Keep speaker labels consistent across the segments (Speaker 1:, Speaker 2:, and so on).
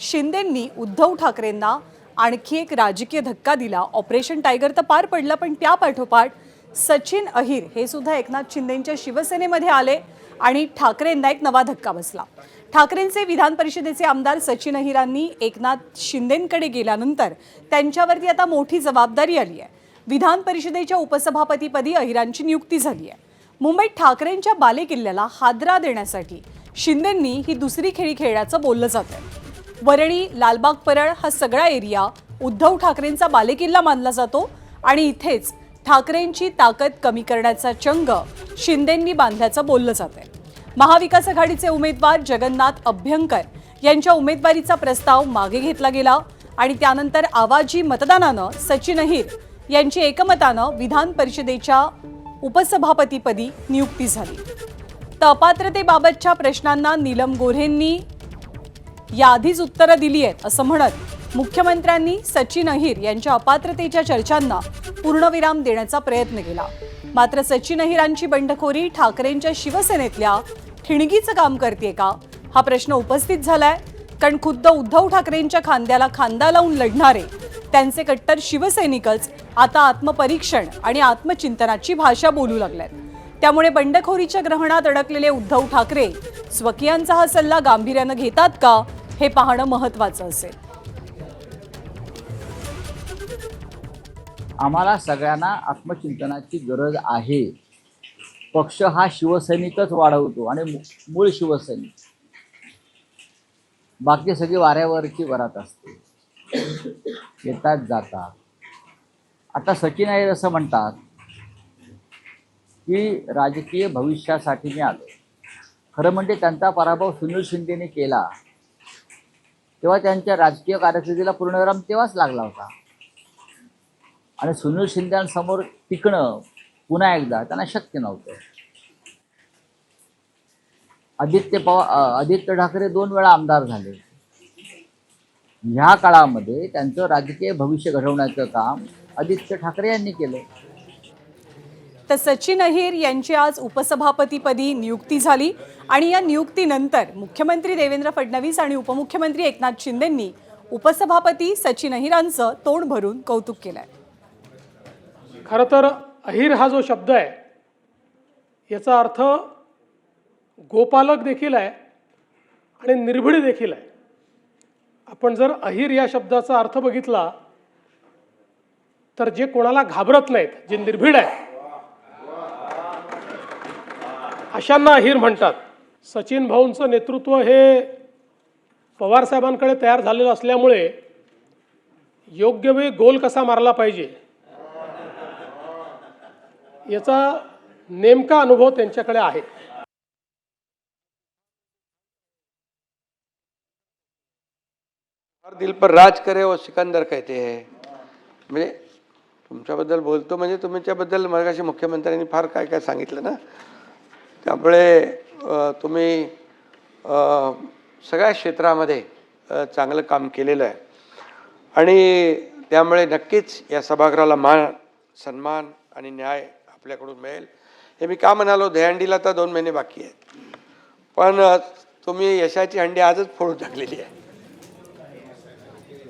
Speaker 1: शिंदेंनी उद्धव ठाकरेंना आणखी एक राजकीय धक्का दिला। ऑपरेशन टायगर तर पार पडलं, पण त्या पाठोपाठ सचिन अहिर हे सुद्धा एकनाथ शिंदेंच्या शिवसेनेमध्ये आले आणि ठाकरेंना एक नवा धक्का बसला। ठाकरेंचे विधान परिषदेचे आमदार सचिन अहिरांनी एकनाथ शिंदेंकडे गेल्यानंतर त्यांच्यावरती आता मोठी जबाबदारी आली आहे। विधान परिषदेच्या उपसभापतीपदी अहिरांची नियुक्ती झाली आहे। मुंबईत ठाकरेंच्या बालेकिल्ल्याला हादरा देण्यासाठी शिंदेंनी ही दुसरी खेळी खेळण्याचं बोललं जातंय। वरळी, लालबाग परळ हा सगळा एरिया उद्धव ठाकरेंचा बालेकिल्ला मानला जातो आणि इथेच ठाकरेंची ताकद कमी करण्याचा चंग शिंदेंनी बांधल्याचं बोललं जातंय। महाविकास आघाडीचे उमेदवार जगन्नाथ अभ्यंकर यांच्या उमेदवारीचा प्रस्ताव मागे घेतला गेला आणि त्यानंतर आवाजी मतदानानं सचिन अहिर यांची एकमतानं विधान परिषदेच्या उपसभापतीपदी नियुक्ती झाली। तर अपात्रतेबाबतच्या प्रश्नांना नीलम गोऱ्हेंनी याआधीच उत्तरं दिली आहेत असं म्हणत मुख्यमंत्र्यांनी सचिन अहिर यांच्या अपात्रतेच्या चर्चांना पूर्णविराम देण्याचा प्रयत्न केला। मात्र सचिन अहिरांची बंडखोरी ठाकरेंच्या शिवसेनेतल्या ठिणगीचं काम करते का हा प्रश्न उपस्थित झालाय। कारण खुद्द उद्धव ठाकरेंच्या खांद्याला खांदा लावून लढणारे त्यांचे कट्टर शिवसैनिकच आता आत्मपरीक्षण आणि आत्मचिंतनाची भाषा बोलू लागलेत। त्यामुळे बंडखोरीच्या ग्रहणात अडकलेले उद्धव ठाकरे स्वकीयांचा हा सल्ला गांभीर्यानं घेतात का हे पाहणं महत्त्वाचं असेल।
Speaker 2: आम्हाला सगळ्यांना आत्मचिंतनाची गरज आहे। पक्ष हा शिवसैनिकच वाढवतो आणि मूळ शिवसैनिक, बाकी सगळी वाऱ्यावरची वरात असते, येतात जातात। आता सचिन अहिर असं म्हणतात की राजकीय भविष्यासाठी मी आलो। खरं म्हणजे त्यांचा पराभव सुनील शिंदेने केला तेव्हा त्यांच्या राजकीय कारकिर्दीला पूर्णविराम तेव्हाच लागला होता आणि सुनील शिंदेंसमोर टिकणं पुन्हा एकदा त्यांना शक्य नव्हतं। आदित्य ठाकरे 2 वेळा आमदार झाले। ह्या काळामध्ये त्यांचं राजकीय भविष्य घडवण्याचं काम आदित्य ठाकरे यांनी केलं।
Speaker 1: तर सचिन अहिर यांची आज उपसभापतीपदी नियुक्ती झाली आणि या नियुक्तीनंतर मुख्यमंत्री देवेंद्र फडणवीस आणि उपमुख्यमंत्री एकनाथ शिंदेंनी उपसभापती सचिन अहिरांचं तोंड भरून कौतुक केलंय।
Speaker 3: खरं तर अहिर हा जो शब्द आहे याचा अर्थ गोपालक देखील आहे आणि निर्भीड देखील आहे। आपण जर अहिर या शब्दाचा अर्थ बघितला तर जे कोणाला घाबरत नाहीत, जे निर्भीड आहेत अशांना अहिर म्हणतात। सचिन भाऊंचं नेतृत्व हे पवार साहेबांकडे तयार झालेलं असल्यामुळे योग्य वेळी गोल कसा मारला पाहिजे याचा नेमका अनुभव त्यांच्याकडे आहे।
Speaker 4: हर दिल पर राज करे वो सिकंदर कहते हैं। म्हणजे तुमच्याबद्दल बोलतो म्हणजे तुमच्याबद्दल मगाशी मुख्यमंत्र्यांनी फार काय काय सांगितलं ना, त्यामुळे तुम्ही सगळ्या क्षेत्रामध्ये चांगलं काम केलेलं आहे आणि त्यामुळे नक्कीच या सभागृहाला मान, सन्मान आणि न्याय आपल्याकडून मिळेल। हे मी का म्हणालो, दहीहंडीला तर 2 महिने बाकी आहेत, पण तुम्ही यशाची हंडी आजच फोडून टाकलेली आहे।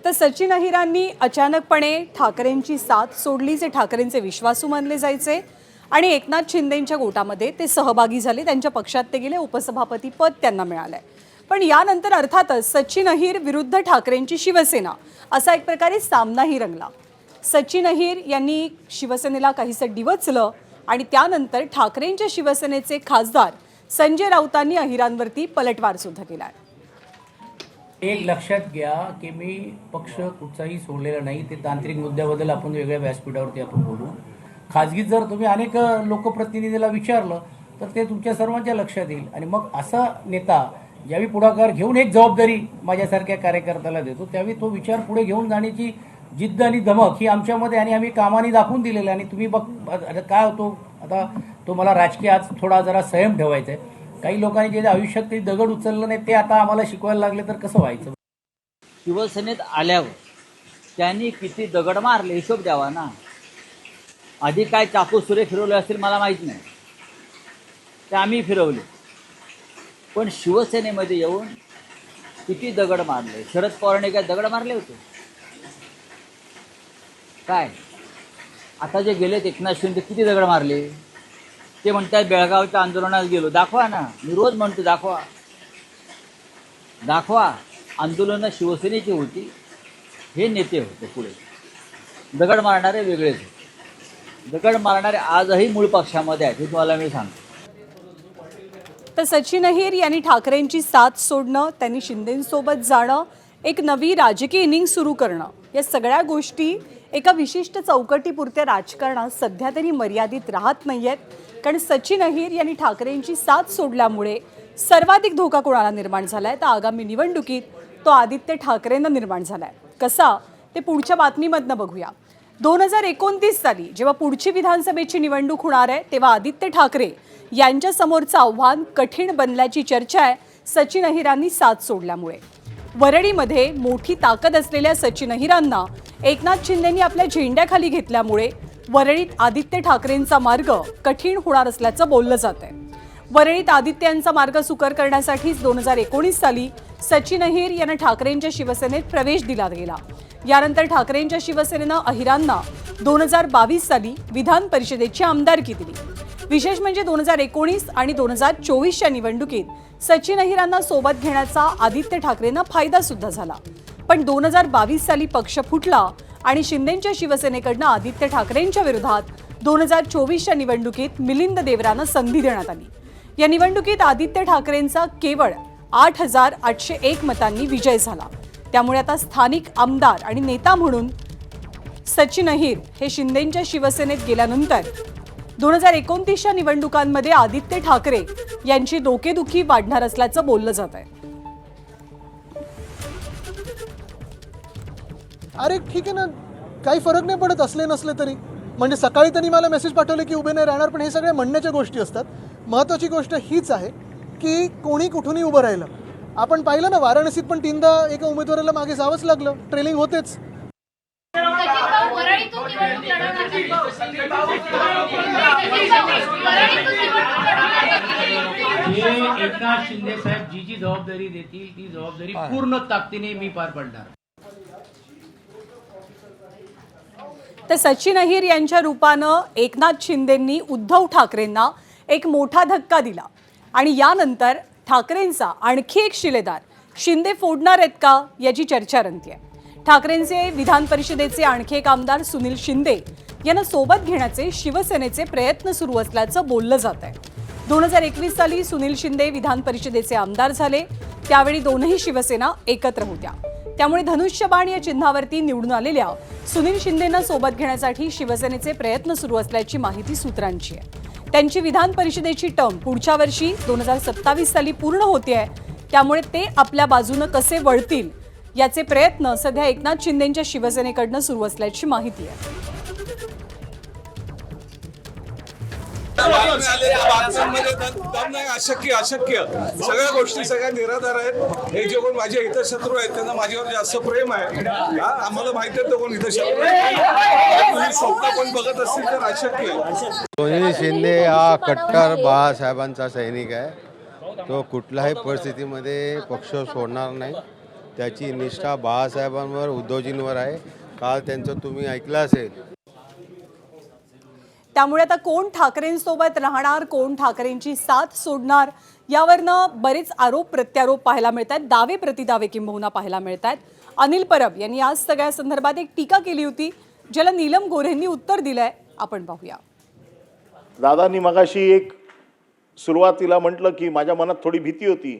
Speaker 1: तर सचिन अहिरांनी अचानकपणे ठाकरेंची साथ सोडली, जे ठाकरेंचे विश्वासू मानले जायचे आणि एकनाथ शिंदेंच्या गोटामध्ये ते सहभागी झाले। त्यांच्या पक्षात ते गेले, उपसभापती पद त्यांना मिळालंय। पण यानंतर अर्थातच सचिन अहिर विरुद्ध ठाकरेंची शिवसेना असा एक प्रकारे सामनाही रंगला। सचिन अहिर यांनी शिवसेनेला काहीसं डिवचलं आणि त्यानंतर ठाकरेंच्या शिवसेनेचे खासदार संजय राऊतांनी अहिरांवरती पलटवार सुद्धा केलाय।
Speaker 5: एक लक्षात घ्या की मी पक्ष कुठचाही सोडलेला नाही। ते तांत्रिक मुद्द्याबद्दल आपण वेगळ्या व्यासपीठावरती आपण बोलू। खाजगीत जर तुम्ही अनेक लोकप्रतिनिधीला विचारलं तर ते तुमच्या सर्वांच्या लक्षात येईल आणि मग असा नेता ज्यावेळी पुढाकार घेऊन एक जबाबदारी माझ्यासारख्या कार्यकर्त्याला देतो त्यावेळी तो विचार पुढे घेऊन जाण्याची जिद्द आणि धमक ही आमच्यामध्ये आणि आम्ही कामाने दाखवून दिलेलं आहे। आणि तुम्ही बघ काय होतो, आता तो मला राजकीय आज थोडा जरा संयम ठेवायचा आहे। काही लोकांनी जे आयुष्यात काही दगड उचललं नाही ते आता आम्हाला शिकवायला लागले तर कसं व्हायचं।
Speaker 2: शिवसेनेत आल्यावर त्यांनी किती दगड मारले हिशोब द्यावा ना। आधी काय चाकू सुरे फिरवले असतील मला माहीत नाही, ते आम्ही फिरवले, पण शिवसेनेमध्ये येऊन किती दगड मारले? शरद पवारांनी काय दगड मारले होते काय? आता जे गेलेत एकनाथ शिंदे किती दगड मारले? ते म्हणतात बेळगावच्या आंदोलनात गेलो. दाखवा ना, मी रोज म्हणतो दाखवा दाखवा. आंदोलनं शिवसेनेची होती, हे नेते होते. पुढे दगड मारणारे वेगळेच होते. दगड मारणारे आजही मूळ पक्षामध्ये आहेत, हे तुम्हाला मी सांगतो.
Speaker 1: तर सचिन अहिर यांनी ठाकरेंची साथ सोडणं, त्यांनी शिंदेंसोबत जाणं, एक नवी राजकीय इनिंग सुरू करणं, या सगळ्या गोष्टी एका विशिष्ट चौकटीपुरत्या राजकारणात सध्या तरी मर्यादित राहत नाही आहेत. कारण सचिन अहिर यांनी ठाकरेंची साथ सोडल्यामुळे सर्वाधिक धोका कोणाला निर्माण झाला आहे? तर आगामी निवडणुकीत तो आदित्य ठाकरेंना निर्माण झाला आहे. कसा ते पुढच्या बातमीमधनं बघूया. 2029 साली जेव्हा पुढची विधानसभेची निवडणूक होणार आहे, तेव्हा आदित्य ठाकरे यांच्या समोरचं आव्हान कठीण बनल्याची चर्चा आहे सचिन अहिरांनी साथ सोडल्यामुळे. वरळीमध्ये मोठी ताकद असलेल्या सचिन अहिरांना एकनाथ शिंदेंनी आपल्या झेंड्याखाली घेतल्यामुळे वरळीत आदित्य ठाकरेंचा मार्ग कठीण होणार असल्याचं बोललं जात आहे. वरळीत आदित्य यांचा मार्ग सुकर करण्यासाठीच 2019 साली सचिन अहिर यांना ठाकरेंच्या शिवसेनेत प्रवेश दिला गेला. यानंतर ठाकरेंच्या शिवसेनेनं अहिरांना 2022 साली विधान परिषदेची आमदारकी दिली. विशेष म्हणजे 2019 आणि 2024च्या निवडणुकीत सचिन अहिरांना सोबत घेण्याचा आदित्य ठाकरेंना फायदा सुद्धा झाला. पण 2022 साली पक्ष फुटला आणि शिंदेंच्या शिवसेनेकडनं आदित्य ठाकरेंच्या विरोधात 2024च्या निवडणुकीत मिलिंद देवरांना संधी देण्यात आली. या निवडणुकीत आदित्य ठाकरेंचा केवळ 8,801 मतांनी विजय झाला. त्यामुळे आता स्थानिक आमदार आणि नेता म्हणून सचिन अहिर हे शिंदेंच्या शिवसेनेत गेल्यानंतर 2029च्या निवडणुकांमध्ये आदित्य ठाकरे यांची डोकेदुखी वाढणार असल्याचं बोललं जात आहे.
Speaker 6: अरे ठीक आहे ना, काही फरक नाही पडत असले नसले तरी. म्हणजे सकाळी त्यांनी मला मेसेज पाठवले की उभे नाही राहणार, पण हे सगळ्या म्हणण्याच्या गोष्टी असतात. महत्त्वाची गोष्ट हीच आहे की कोणी कुठूनही उभं राहिलं. आपण पाहिलं ना, वाराणसीत पण 3दा एका उमेदवाराला मागे जावंच लागलं, ट्रेलिंग होतेच.
Speaker 5: एकनाथ शिंदे साहेब जी जबाबदारी देतील ती जबाबदारी पूर्ण ताकदीने मी पार पाडणार.
Speaker 1: तर सचिन अहिर यांच्या रूपानं एकनाथ शिंदेंनी उद्धव ठाकरेंना एक मोठा धक्का दिला आणि यानंतर ठाकरेंचा आणखी एक शिलेदार शिंदे फोडणार आहेत का याची चर्चा रंगतेय. ठाकरेंचे विधान परिषदेचे आणखी एक आमदार सुनील शिंदे यांना सोबत घेण्याचे शिवसेनेचे प्रयत्न सुरू असल्याचं बोललं जात आहे. 2021 साली सुनील शिंदे विधान परिषदेचे आमदार झाले, त्यावेळी दोनही शिवसेना एकत्र होत्या. त्यामुळे धनुष्यबाण या चिन्हावरती निवडून आलेल्या सुनील शिंदेंना सोबत घेण्यासाठी शिवसेनेचे प्रयत्न सुरू असल्याची माहिती सूत्रांची आहे. त्यांची विधान परिषदेची टर्म पुढच्या वर्षी 2027 साली पूर्ण होते आहे. त्यामुळे ते आपल्या बाजूनं कसे वळतील याचे प्रयत्न सध्या एकनाथ शिंदेंच्या शिवसेनेकडनं सुरू असल्याची माहिती आहे.
Speaker 7: अशक्य सगळ्या गोष्टी सगळ्या निराधार आहेत. हे जे कोण माझे हितशत्रू आहेत त्यांना माझ्यावर जास्त प्रेम आहे. आम्हाला माहिती आहे तो कोण हितशत्रू आहे. स्वप्न पण बघत असतील तर अशक्य.
Speaker 8: सुनील शिंदे हा कट्टर बाळासाहेबांचा सैनिक आहे. तो कुठल्याही परिस्थितीमध्ये पक्ष सोडणार नाही. त्याची निष्ठा बाळासाहेबांवर उद्धवजींवर आहे. काल त्यांचं तुम्ही ऐकलं असेल.
Speaker 1: त्यामुळे आता कोण ठाकरेंसोबत राहणार, कोण ठाकरेंची साथ सोडणार यावरनं बरेच आरोप प्रत्यारोप पाहायला मिळत आहेत, दावे प्रतिदावे किंबहुना पाहायला मिळत आहेत. अनिल परब यांनी आज सगळ्या संदर्भात एक टीका केली होती, ज्याला नीलम गोऱ्हेंनी उत्तर दिलंय. आपण पाहूया.
Speaker 9: दादांनी मगाशी एक सुरुवातीला म्हटलं की माझ्या मनात थोडी भीती होती.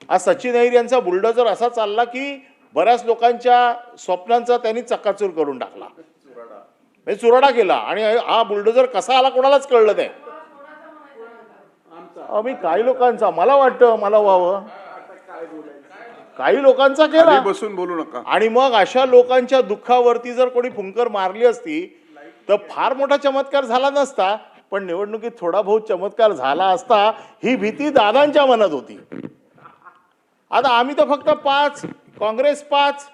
Speaker 9: आज सचिन अहिर यांचा बुलडोजर असा चालला की बऱ्याच लोकांच्या स्वप्नांचा त्यांनी चक्काचूर करून टाकला, चुराडा केला. आणि हा बुलडोजर कसा आला कोणालाच कळलं नाही. आम्ही काही लोकांचा, मला वाटतं मला व्हावं, काही लोकांचा केला,
Speaker 7: बसून बोलू नका.
Speaker 9: आणि मग अशा लोकांच्या दुःखावरती जर कोणी फुंकर मारली असती तर फार मोठा चमत्कार झाला नसता, पण निवडणुकीत थोडा बहुत चमत्कार झाला असता ही भीती दादांच्या मनात होती. आता आम्ही तर फक्त 5, काँग्रेस 5,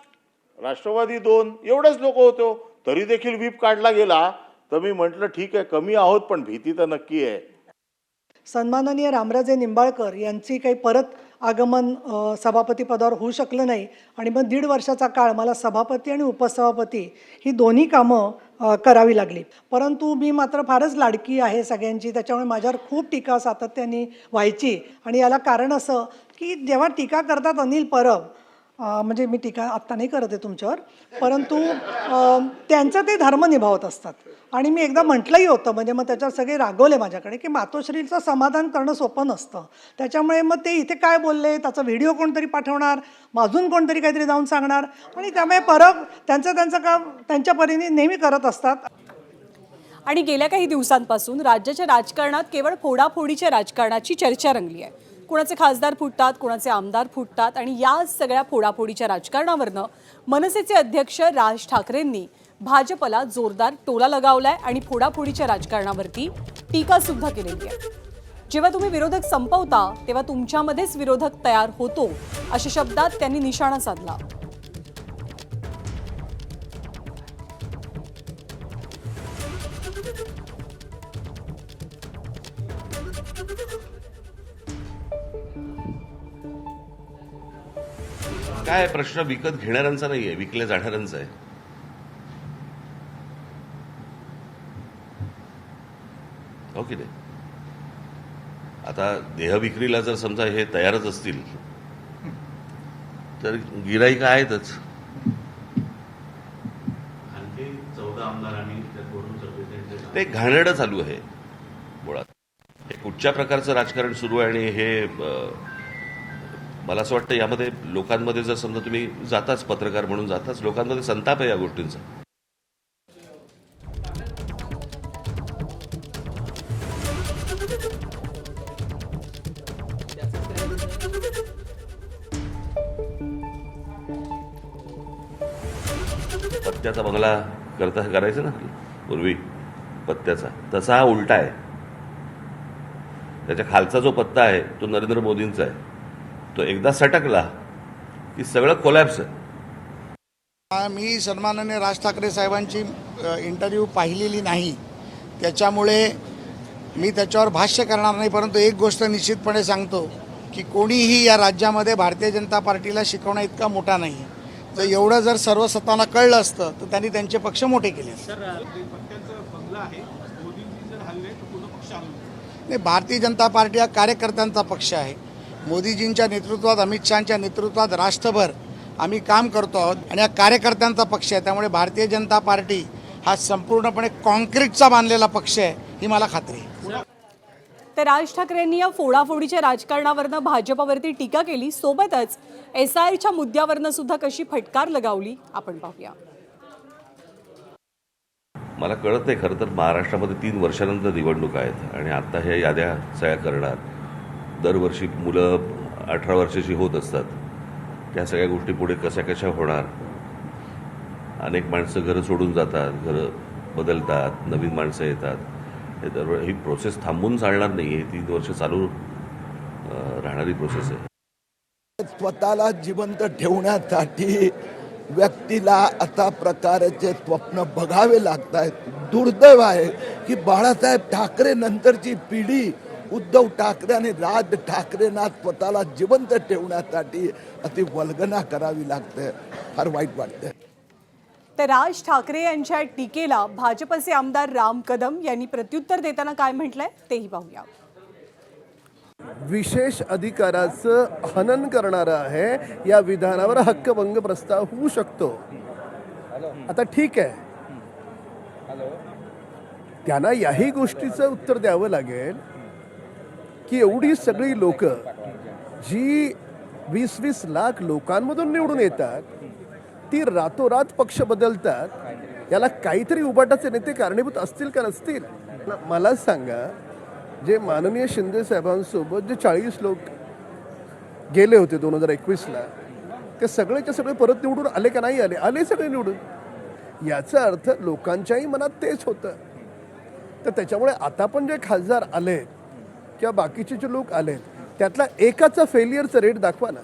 Speaker 9: राष्ट्रवादी 2 एवढेच लोक होतो. तरी देखील व्हीप काढला गेला. तर मी म्हटलं ठीक आहे, कमी आहोत पण भीती तर नक्की आहे.
Speaker 10: सन्माननीय रामराजे निंबाळकर यांची काही परत आगमन सभापतीपदावर होऊ शकलं नाही आणि मग 1.5 वर्षाचा काळ मला सभापती आणि उपसभापती ही दोन्ही कामं करावी लागली. परंतु मी मात्र फारच लाडकी आहे सगळ्यांची, त्याच्यामुळे माझ्यावर खूप टीका सातत्याने व्हायची. आणि याला कारण असं की जेव्हा टीका करतात अनिल परब, म्हणजे मी टीका आत्ता नाही करत आहे तुमच्यावर, परंतु त्यांचं ते धर्म निभावत असतात. आणि मी एकदा म्हटलंही होतं, म्हणजे मग त्याच्यावर सगळे रागवले माझ्याकडे की मातोश्रीचं समाधान करणं सोपं नसतं. त्याच्यामुळे मग ते इथे काय बोलले त्याचा व्हिडिओ कोणतरी पाठवणार, अजून कोणतरी काहीतरी जाऊन सांगणार, आणि त्यामुळे परब त्यांचं काम त्यांच्या परीने नेहमी करत असतात.
Speaker 1: आणि गेल्या काही दिवसांपासून राज्याच्या राजकारणात केवळ फोडाफोडीच्या राजकारणाची चर्चा रंगली आहे. कुणाचे खासदार फुटतात, कुणाचे आमदार फुटतात, आणि या सगळ्या फोडाफोडीच्या राजकारणावरनं मनसेचे अध्यक्ष राज ठाकरेंनी भाजपला जोरदार टोला लगावलाय आणि फोडाफोडीच्या राजकारणावरती टीका सुद्धा केलेली आहे. जेव्हा तुम्ही विरोधक संपवता तेव्हा तुमच्यामध्येच विरोधक तयार होतो, अशा शब्दात त्यांनी निशाणा साधला.
Speaker 11: काय प्रश्न विकत घेणाऱ्यांचा नाहीये, विकल्या जाणाऱ्यांचा आहे. हो की नाही? आता देहविक्रीला जर समजा हे तयारच असतील तर गिराईक आहेतच. ते घाणेरडं चालू आहे मुळात. हे कुठच्या प्रकारचं राजकारण सुरू आहे, आणि हे मला असं वाटतं यामध्ये लोकांमध्ये जर समजा तुम्ही जाताच, पत्रकार म्हणून जाताच, लोकांमध्ये संताप आहे या गोष्टींचा. पत्त्याचा बंगला करायचं ना पूर्वी पत्त्याचा, तसा हा उलटा आहे. त्याच्या खालचा जो पत्ता आहे तो नरेंद्र मोदींचा आहे. तो एकदा सटकला की सगळं कोलॅप्स आहे.
Speaker 12: मी सन्माननीय राज ठाकरे साहेबांची इंटरव्ह्यू पाहिलेली नाही, त्याच्यामुळे मी त्याच्यावर भाष्य करणार नाही. परंतु एक गोष्ट निश्चितपणे सांगतो की कोणीही या राज्यामध्ये भारतीय जनता पार्टीला शिकवणं इतका मोठा नाही. तर एवढं जर सर्व स्वतःला कळलं असतं तर त्यांनी त्यांचे पक्ष मोठे केले असते. नाही, भारतीय जनता पार्टी हा कार्यकर्त्यांचा पक्ष आहे. मोदीजींच्या नेतृत्वात, अमित शहाच्या नेतृत्वात राष्ट्रभर आम्ही काम करतो आहोत, आणि हा कार्यकर्त्यांचा पक्ष आहे. त्यामुळे भारतीय जनता पार्टी हा संपूर्णपणे कॉन्क्रीटचा बांधलेला पक्ष आहे, ही मला खात्री आहे.
Speaker 1: तर राज ठाकरेंनी या फोडाफोडीच्या राजकारणावरनं भाजपवरती टीका केली, सोबतच SIRच्या मुद्द्यावरनं सुद्धा कशी फटकार लगावली आपण पाहूया.
Speaker 11: मला कळत नाही खरं तर, महाराष्ट्रामध्ये 3 वर्षानंतर निवडणूक आहेत आणि आता ह्या याद्या सगळ्या करणार. दरवर्षी मुलं 18 वर्षाची होत असतात. त्या सगळ्या गोष्टी पुढे कशा होणार. अनेक माणसं घरं सोडून जातात, घरं बदलतात, नवीन माणसं येतात. ही प्रोसेस थांबून चालणार नाही. ही 3 वर्ष चालू राहणारी प्रोसेस आहे.
Speaker 13: स्वतःला जिवंत ठेवण्यासाठी व्यक्तीला अशा प्रकारचे स्वप्न बघावे लागत आहेत. दुर्दैव आहे की बाळासाहेब ठाकरे नंतरची पिढी उद्धव ठाकरे आणि राज ठाकरेंना स्वतःला जिवंत ठेवण्यासाठी अति वल्गना करावी लागते. फार वाईट वाटते.
Speaker 1: तर राज ठाकरे यांच्या टीकेला भाजपचे आमदार राम कदम यांनी प्रत्युत्तर देताना काय म्हटलंय तेही पाहूया.
Speaker 14: विशेष अधिकाराचं हनन करणारं आहे, या विधानावर हक्कभंग प्रस्ताव होऊ शकतो. आता ठीक आहे, त्यांना याही गोष्टीचं उत्तर द्यावं लागेल की एवढी सगळी लोक जी 20-20 लाख लोकांमधून निवडून येतात, ती रातोरात पक्ष बदलतात. याला काहीतरी उबाटाचे नेते कारणीभूत असतील का नसतील? मला सांगा, जे माननीय शिंदे साहेबांसोबत जे 40 लोक गेले होते 2021ला, ते सगळेचे सगळे परत निवडून आले का नाही आले? आले सगळे निवडून. याचा अर्थ लोकांच्याही मनात तेच होतं. तर त्याच्यामुळे आता पण जे खासदार आले किंवा बाकीचे जे लोक आले, त्यातला एकाचा फेलियरचा रेट दाखवा ना.